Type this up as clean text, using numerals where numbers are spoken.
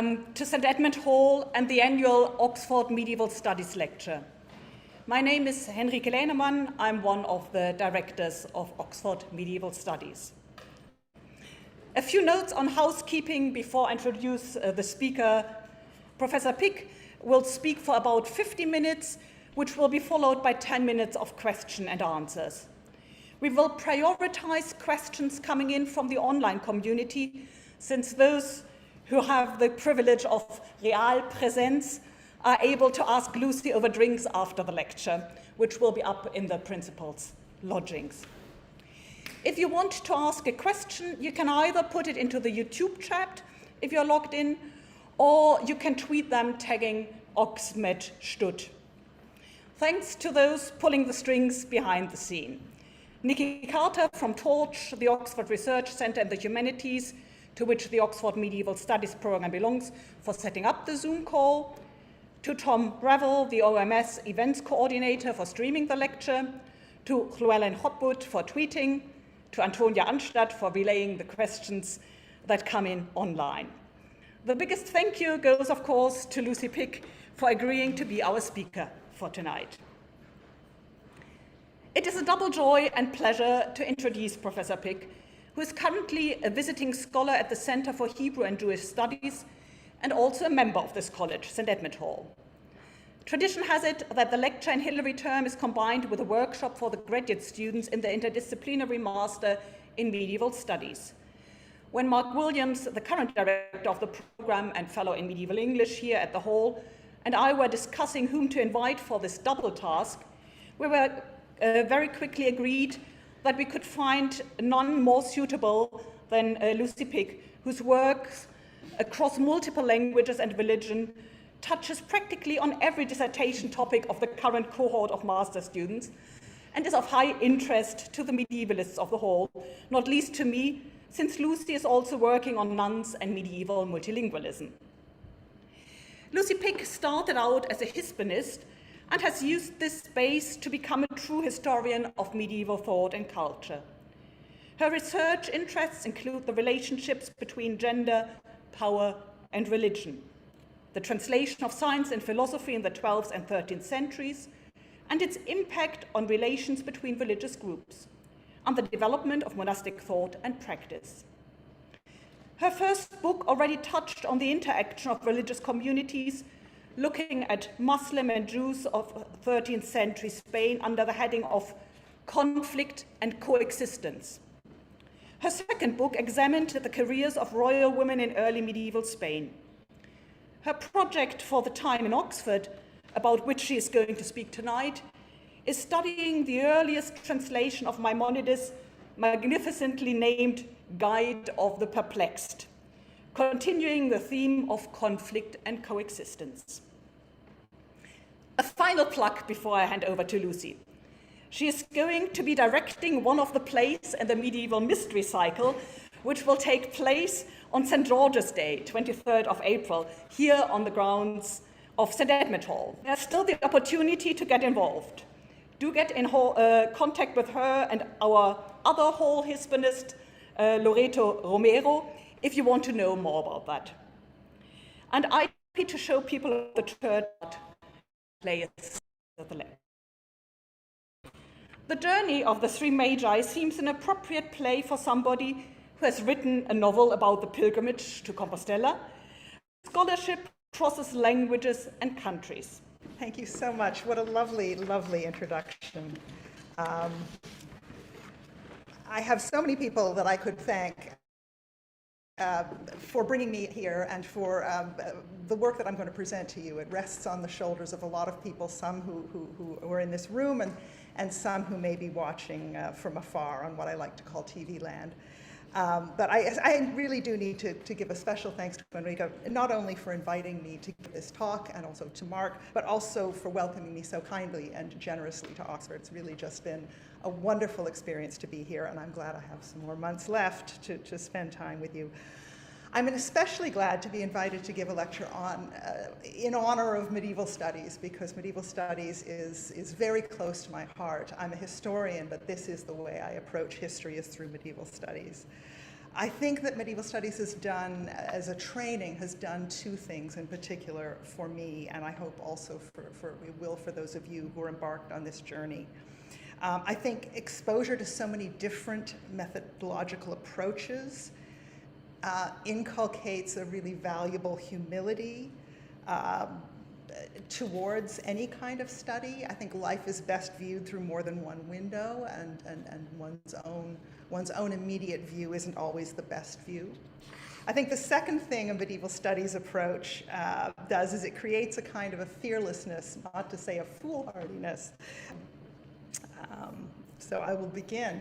welcome to St. Edmund Hall and the annual Oxford Medieval Studies lecture. My name is Henrike Lehnemann. I'm one of the directors of Oxford Medieval Studies. A few notes on housekeeping before I introduce the speaker. Professor Pick will speak for about 50 minutes, which will be followed by 10 minutes of question and answers. We will prioritize questions coming in from the online community, since those who have the privilege of real presence are able to ask Lucy over drinks after the lecture, which will be up in the principal's lodgings. If you want to ask a question, you can either put it into the YouTube chat if you're logged in, or you can tweet them tagging Oxmed Stutt. Thanks to those pulling the strings behind the scene. Nikki Carter from Torch, the Oxford Research Centre and the Humanities, to which the Oxford Medieval Studies program belongs, for setting up the Zoom call, to Tom Ravel, the OMS events coordinator, for streaming the lecture, to Llewellyn Hopwood for tweeting, to Antonia Anstadt for relaying the questions that come in online. The biggest thank you goes, of course, to Lucy Pick for agreeing to be our speaker for tonight. It is a double joy and pleasure to introduce Professor Pick, who is currently a visiting scholar at the Center for Hebrew and Jewish Studies and also a member of this college, St. Edmund Hall. Tradition has it that the lecture and Hilary term is combined with a workshop for the graduate students in the interdisciplinary Master in Medieval Studies. When Mark Williams, the current director of the program and fellow in medieval English here at the Hall, and I were discussing whom to invite for this double task, we were very quickly agreed that we could find none more suitable than Lucy Pick, whose work across multiple languages and religion touches practically on every dissertation topic of the current cohort of master students and is of high interest to the medievalists of the Hall, not least to me, since Lucy is also working on nuns and medieval multilingualism. Lucy Pick started out as a Hispanist and has used this space to become a true historian of medieval thought and culture. Her research interests include the relationships between gender, power, and religion, the translation of science and philosophy in the 12th and 13th centuries, and its impact on relations between religious groups, and the development of monastic thought and practice. Her first book already touched on the interaction of religious communities, looking at Muslim and Jews of 13th century Spain under the heading of Conflict and Coexistence. Her second book examined the careers of royal women in early medieval Spain. Her project for the time in Oxford, about which she is going to speak tonight, is studying the earliest translation of Maimonides' magnificently named Guide of the Perplexed, continuing the theme of conflict and coexistence. A final plug before I hand over to Lucy. She is going to be directing one of the plays in the medieval mystery cycle, which will take place on St. George's Day, 23rd of April, here on the grounds of St. Edmund Hall. There's still the opportunity to get involved. Do get in contact with her and our other Hall Hispanist, Loreto Romero, if you want to know more about that. And I'm happy to show people the church play the left. The Journey of the Three Magi seems an appropriate play for somebody who has written a novel about the pilgrimage to Compostela. Scholarship crosses languages and countries. Thank you so much. What a lovely, lovely introduction. I have so many people that I could thank for bringing me here and for the work that I'm going to present to you. It rests on the shoulders of a lot of people, some who are in this room and some who may be watching from afar on what I like to call TV land. But I really do need to give a special thanks to Enrico, not only for inviting me to give this talk and also to Mark, but also for welcoming me so kindly and generously to Oxford. It's really just been a wonderful experience to be here, and I'm glad I have some more months left to spend time with you. I'm especially glad to be invited to give a lecture on, in honor of medieval studies, because medieval studies is very close to my heart. I'm a historian, but this is the way I approach history, is through medieval studies. I think that medieval studies has done, as a training, has done two things in particular for me, and I hope also for those of you who are embarked on this journey. I think exposure to so many different methodological approaches inculcates a really valuable humility towards any kind of study. I think life is best viewed through more than one window, and one's own immediate view isn't always the best view. I think the second thing a medieval studies approach does is it creates a kind of a fearlessness, not to say a foolhardiness. So I will begin.